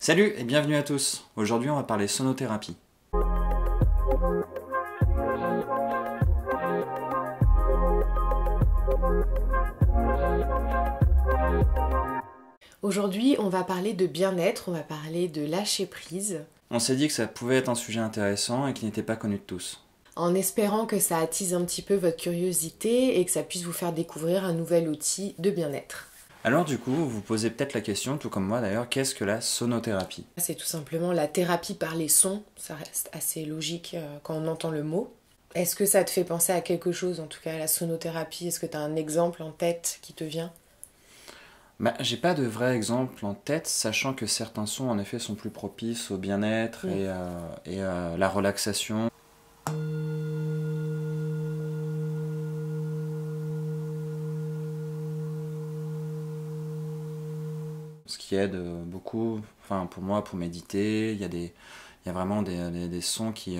Salut et bienvenue à tous. Aujourd'hui on va parler sonothérapie. Aujourd'hui, on va parler de bien-être, on va parler de lâcher prise, On s'est dit que ça pouvait être un sujet intéressant et qui n'était pas connu de tous. en espérant que ça attise un petit peu votre curiosité et que ça puisse vous faire découvrir un nouvel outil de bien-être. Alors du coup, vous vous posez peut-être la question, tout comme moi d'ailleurs, qu'est-ce que la sonothérapie? C'est tout simplement la thérapie par les sons, ça reste assez logique quand on entend le mot. Est-ce que ça te fait penser à quelque chose, en tout cas à la sonothérapie? Est-ce que tu as un exemple en tête qui te vient? J'ai pas de vrai exemple en tête, sachant que certains sons en effet sont plus propices au bien-être et à la relaxation. Ce qui aide beaucoup, enfin pour moi, pour méditer, il y a vraiment des sons qui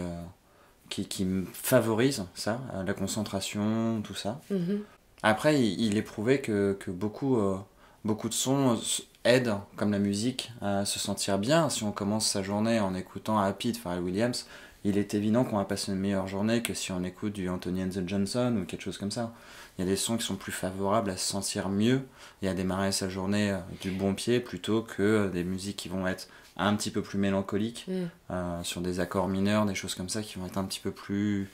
me favorisent ça, la concentration, tout ça. Mhm. Après, il est prouvé que beaucoup de sons aident, comme la musique, à se sentir bien. Si on commence sa journée en écoutant Happy de Pharrell Williams, il est évident qu'on va passer une meilleure journée que si on écoute du Anthony and the Johnson ou quelque chose comme ça. Il y a des sons qui sont plus favorables à se sentir mieux et à démarrer sa journée du bon pied plutôt que des musiques qui vont être un petit peu plus mélancoliques, sur des accords mineurs, des choses comme ça qui vont être un petit peu plus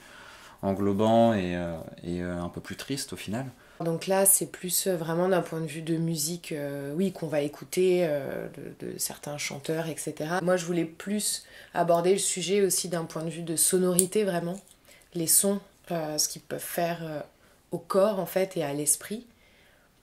englobants et un peu plus tristes au final. Donc là, c'est plus vraiment d'un point de vue de musique, oui, qu'on va écouter de certains chanteurs, etc. Moi, je voulais plus aborder le sujet aussi d'un point de vue de sonorité, vraiment. Les sons, ce qu'ils peuvent faire au corps, en fait, et à l'esprit.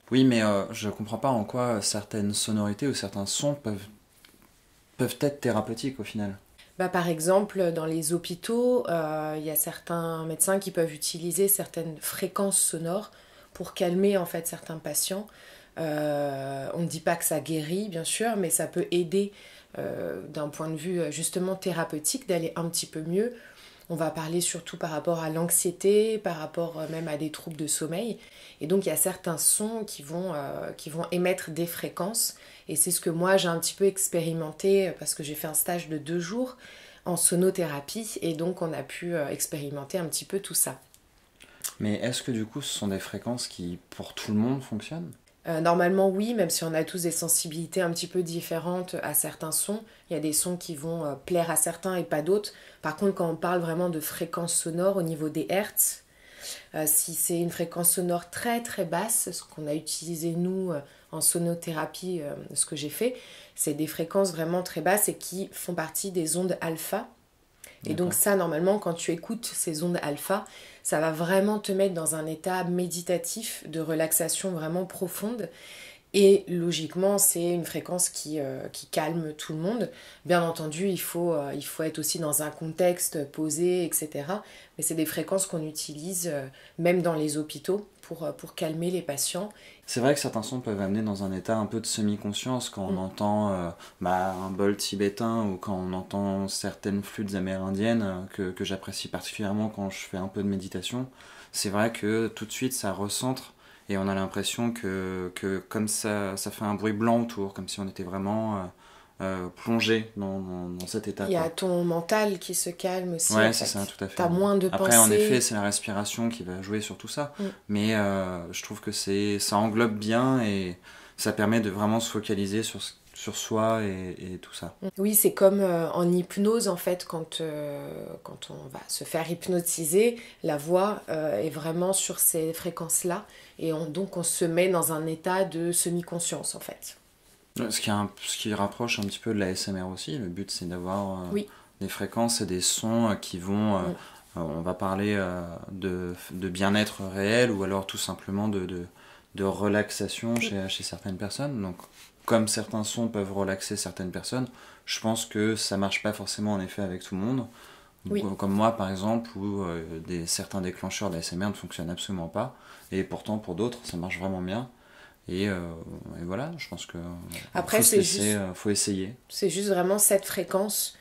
Oui, mais je comprends pas en quoi certaines sonorités ou certains sons peuvent être thérapeutiques au final. Bah, par exemple, dans les hôpitaux, il y a certains médecins qui peuvent utiliser certaines fréquences sonores pour calmer en fait certains patients. On ne dit pas que ça guérit, bien sûr, mais ça peut aider d'un point de vue justement thérapeutique d'aller un petit peu mieux. On va parler surtout par rapport à l'anxiété, par rapport même à des troubles de sommeil. Et donc il y a certains sons qui vont émettre des fréquences. Et c'est ce que moi j'ai un petit peu expérimenté parce que j'ai fait un stage de 2 jours en sonothérapie. Et donc on a pu expérimenter un petit peu tout ça. Mais est-ce que du coup ce sont des fréquences qui pour tout le monde fonctionnent? Normalement oui, même si on a tous des sensibilités un petit peu différentes à certains sons. Il y a des sons qui vont plaire à certains et pas d'autres. Par contre, quand on parle vraiment de fréquences sonores au niveau des hertz, si c'est une fréquence sonore très très basse, ce qu'on a utilisé nous en sonothérapie, ce que j'ai fait, c'est des fréquences vraiment très basses et qui font partie des ondes alpha. Et donc ça, normalement, quand tu écoutes ces ondes alpha, ça va vraiment te mettre dans un état méditatif de relaxation vraiment profonde. Et logiquement, c'est une fréquence qui calme tout le monde. Bien entendu, il faut être aussi dans un contexte posé, etc. Mais c'est des fréquences qu'on utilise même dans les hôpitaux pour calmer les patients. C'est vrai que certains sons peuvent amener dans un état un peu de semi-conscience quand on entend un bol tibétain ou quand on entend certaines flûtes amérindiennes que j'apprécie particulièrement quand je fais un peu de méditation. C'est vrai que tout de suite ça recentre et on a l'impression que comme ça fait un bruit blanc autour, comme si on était vraiment plongé dans cet état. Il y a ton mental qui se calme aussi. Ouais, en c'est fait. ça, tout à fait. T'as moins de Après, pensées. en effet, c'est la respiration qui va jouer sur tout ça. Mais je trouve que ça englobe bien et ça permet de vraiment se focaliser sur soi et tout ça. Oui, c'est comme en hypnose en fait, quand on va se faire hypnotiser, la voix est vraiment sur ces fréquences-là et donc on se met dans un état de semi-conscience en fait. Ce qui rapproche un petit peu de la SMR aussi. Le but, c'est d'avoir Oui. des fréquences et des sons qui vont... on va parler de bien-être réel ou alors tout simplement de relaxation chez certaines personnes. Donc, comme certains sons peuvent relaxer certaines personnes, je pense que ça marche pas forcément en effet avec tout le monde. Oui. Comme moi par exemple, où certains déclencheurs d'ASMR ne fonctionnent absolument pas. Et pourtant pour d'autres, ça marche vraiment bien. Et voilà, je pense que Après, faut essayer. C'est juste vraiment cette fréquence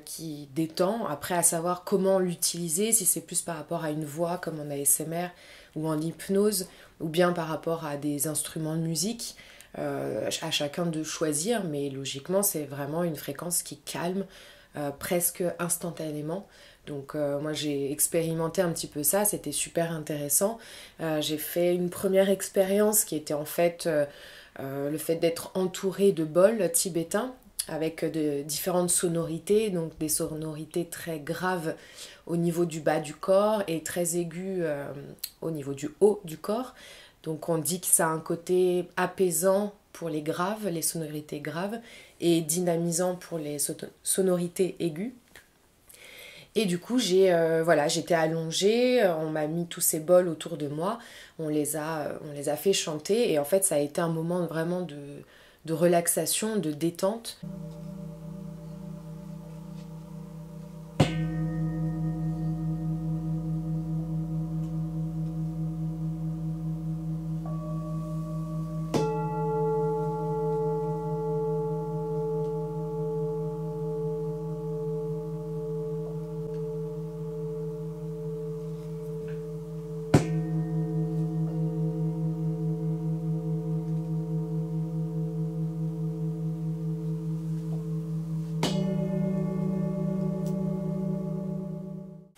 qui détend. Après, à savoir comment l'utiliser, si c'est plus par rapport à une voix comme en ASMR ou en hypnose, ou bien par rapport à des instruments de musique. à chacun de choisir, mais logiquement c'est vraiment une fréquence qui calme presque instantanément. Donc moi j'ai expérimenté un petit peu ça, c'était super intéressant. J'ai fait une première expérience qui était en fait le fait d'être entourée de bols tibétains avec de différentes sonorités, donc des sonorités très graves au niveau du bas du corps et très aiguës au niveau du haut du corps. Donc on dit que ça a un côté apaisant pour les graves, les sonorités graves, et dynamisant pour les sonorités aiguës. Et du coup, j'étais allongée, on m'a mis tous ces bols autour de moi, on les a fait chanter, et en fait, ça a été un moment vraiment de relaxation, de détente.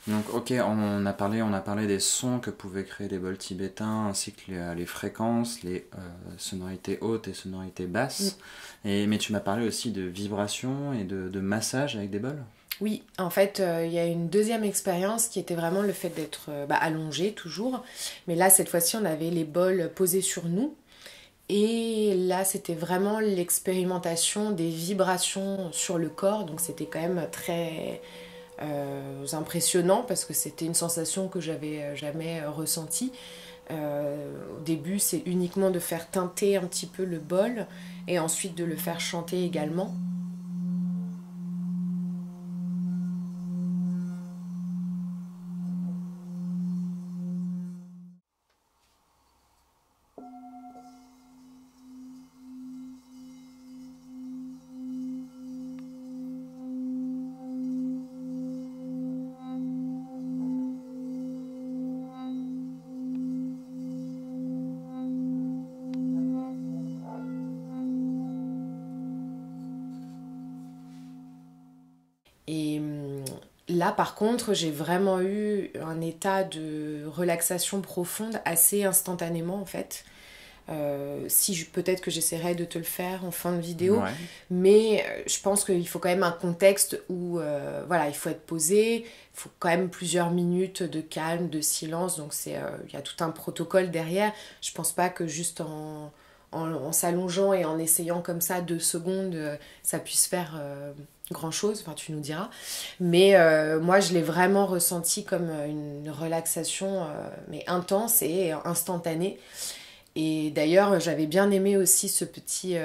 Donc ok, on a parlé des sons que pouvaient créer les bols tibétains, ainsi que les fréquences, les sonorités hautes et sonorités basses. Mais tu m'as parlé aussi de vibrations et de massage avec des bols. Oui, en fait, il y a une deuxième expérience qui était vraiment le fait d'être allongé toujours. Mais là, cette fois-ci, on avait les bols posés sur nous. Et là, c'était vraiment l'expérimentation des vibrations sur le corps. Donc, c'était quand même très impressionnant parce que c'était une sensation que j'avais jamais ressentie. Au début, c'est uniquement de faire teinter un petit peu le bol et ensuite de le faire chanter également. Et là, par contre, j'ai vraiment eu un état de relaxation profonde assez instantanément, en fait. Peut-être que j'essaierai de te le faire en fin de vidéo, Ouais. mais je pense qu'il faut quand même un contexte où voilà, il faut être posé, il faut quand même plusieurs minutes de calme, de silence, donc il y a tout un protocole derrière. Je pense pas que juste en s'allongeant et en essayant comme ça 2 secondes, ça puisse faire grand chose, enfin tu nous diras. Mais moi je l'ai vraiment ressenti comme une relaxation mais intense et instantanée. Et d'ailleurs, j'avais bien aimé aussi ce petit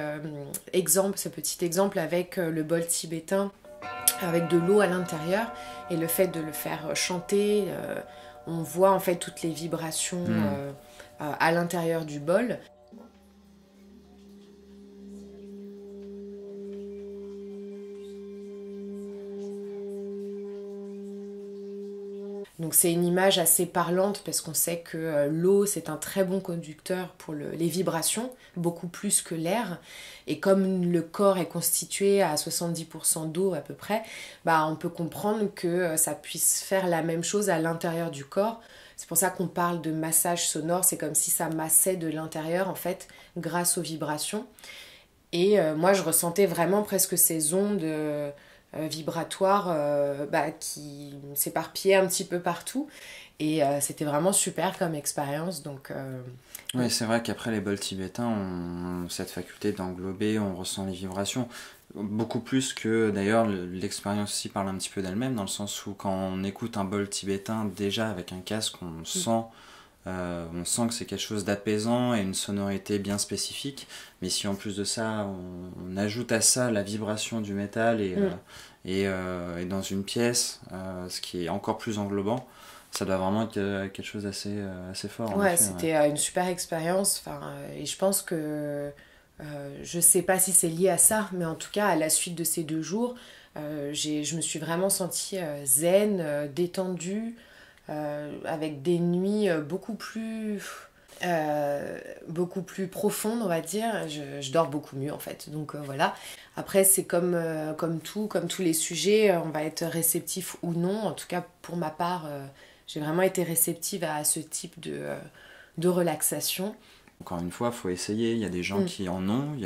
exemple avec le bol tibétain, avec de l'eau à l'intérieur, et le fait de le faire chanter, on voit en fait toutes les vibrations Hmm. à l'intérieur du bol. Donc c'est une image assez parlante parce qu'on sait que l'eau c'est un très bon conducteur pour les vibrations, beaucoup plus que l'air. Et comme le corps est constitué à 70% d'eau à peu près, bah, on peut comprendre que ça puisse faire la même chose à l'intérieur du corps. C'est pour ça qu'on parle de massage sonore, c'est comme si ça massait de l'intérieur en fait grâce aux vibrations. Et moi, je ressentais vraiment presque ces ondes vibratoires qui s'éparpillaient un petit peu partout. Et c'était vraiment super comme expérience. Donc, Oui, ouais. c'est vrai qu'après les bols tibétains ont cette faculté d'englober, on ressent les vibrations. Beaucoup plus que d'ailleurs l'expérience aussi parle un petit peu d'elle-même, dans le sens où quand on écoute un bol tibétain, déjà avec un casque, on sent que c'est quelque chose d'apaisant et une sonorité bien spécifique. Mais si en plus de ça, on ajoute à ça la vibration du métal Mm. et dans une pièce, ce qui est encore plus englobant, ça doit vraiment être quelque chose assez fort en Ouais, effet. Ouais. c'était une super expérience. Enfin, et je pense que je sais pas si c'est lié à ça, mais en tout cas, à la suite de ces 2 jours, je me suis vraiment sentie zen, détendue, avec des nuits beaucoup plus beaucoup plus profonde, on va dire. Je dors beaucoup mieux en fait. Donc voilà. Après, c'est comme tout, comme tous les sujets, on va être réceptif ou non. En tout cas, pour ma part, j'ai vraiment été réceptive à ce type de relaxation. Encore une fois, il faut essayer. Il y a des gens qui en ont.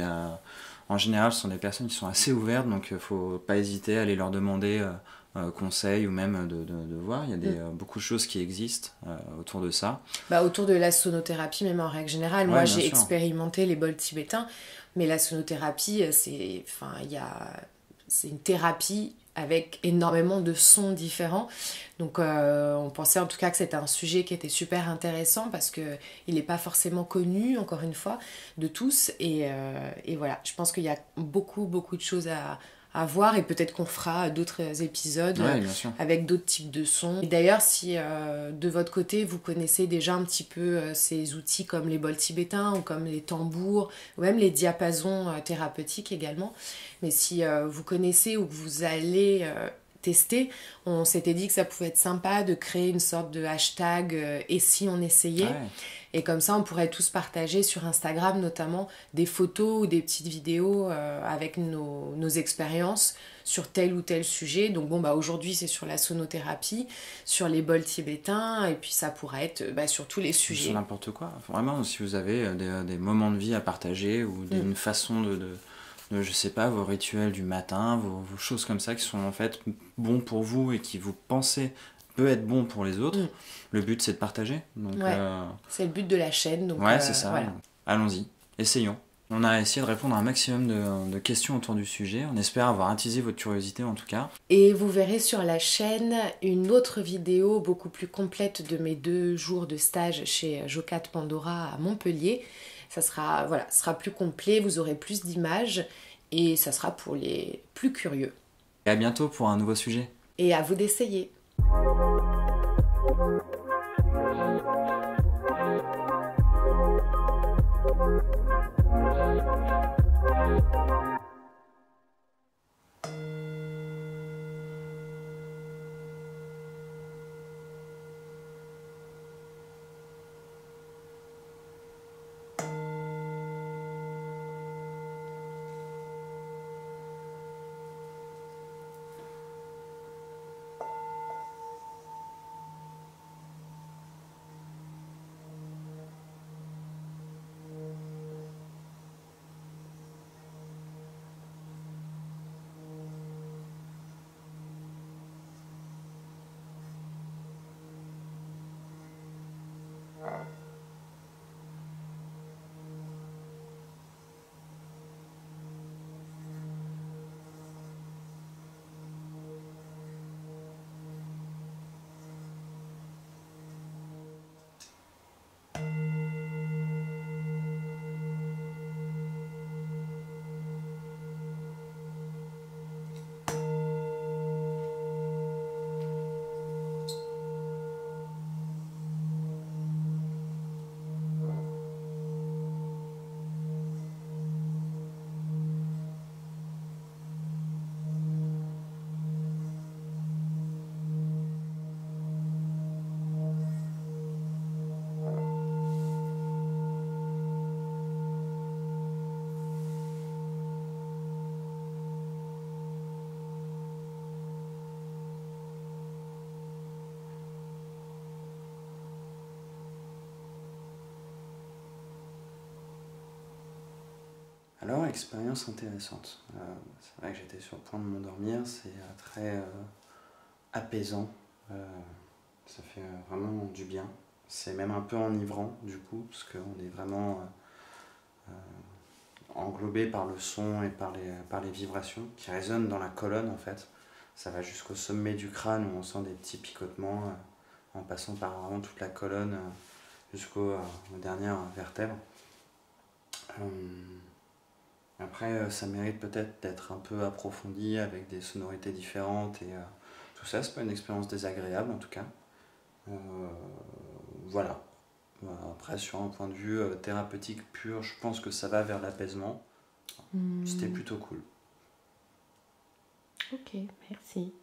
En général, ce sont des personnes qui sont assez ouvertes, donc il ne faut pas hésiter à aller leur demander conseil ou même de voir. Il y a beaucoup de choses qui existent autour de ça. Bah, autour de la sonothérapie, même en règle générale. Ouais, Moi, bien j'ai sûr. expérimenté les bols tibétains, mais la sonothérapie, c'est une thérapie avec énormément de sons différents. Donc, on pensait en tout cas que c'était un sujet qui était super intéressant parce que il n'est pas forcément connu, encore une fois, de tous. Et voilà, je pense qu'il y a beaucoup, beaucoup de choses à voir et peut-être qu'on fera d'autres épisodes Ouais, bien sûr. avec d'autres types de sons. Et d'ailleurs, si de votre côté, vous connaissez déjà un petit peu ces outils comme les bols tibétains ou comme les tambours, ou même les diapasons thérapeutiques également, mais si vous connaissez ou que vous allez tester, on s'était dit que ça pouvait être sympa de créer une sorte de hashtag et si on essayait. Ouais. Et comme ça, on pourrait tous partager sur Instagram notamment des photos ou des petites vidéos avec nos expériences sur tel ou tel sujet. Donc bon, bah aujourd'hui c'est sur la sonothérapie, sur les bols tibétains, et puis ça pourrait être sur tous les Sur sujets. n'importe quoi. Vraiment, si vous avez des moments de vie à partager ou une façon je sais pas, vos rituels du matin, vos choses comme ça qui sont en fait bons pour vous et qui vous pensez peut être bon pour les autres. Le but c'est de partager. Donc, Ouais, c'est le but de la chaîne. Donc, ouais, c'est ça. voilà. Allons-y, essayons. On a essayé de répondre à un maximum de questions autour du sujet. On espère avoir attisé votre curiosité en tout cas. Et vous verrez sur la chaîne une autre vidéo beaucoup plus complète de mes 2 jours de stage chez Jocat Pandora à Montpellier. Ça sera plus complet, vous aurez plus d'images et ça sera pour les plus curieux. Et à bientôt pour un nouveau sujet. Et à vous d'essayer. Alors, expérience intéressante. C'est vrai que j'étais sur le point de m'endormir, c'est très apaisant, ça fait vraiment du bien. C'est même un peu enivrant du coup, parce qu'on est vraiment englobé par le son et par les vibrations qui résonnent dans la colonne en fait. Ça va jusqu'au sommet du crâne où on sent des petits picotements en passant par vraiment toute la colonne aux dernières vertèbres. Après, ça mérite peut-être d'être un peu approfondi avec des sonorités différentes et tout ça. C'est pas une expérience désagréable en tout cas. Voilà. Après, sur un point de vue thérapeutique pur, je pense que ça va vers l'apaisement. C'était plutôt cool. Ok, merci.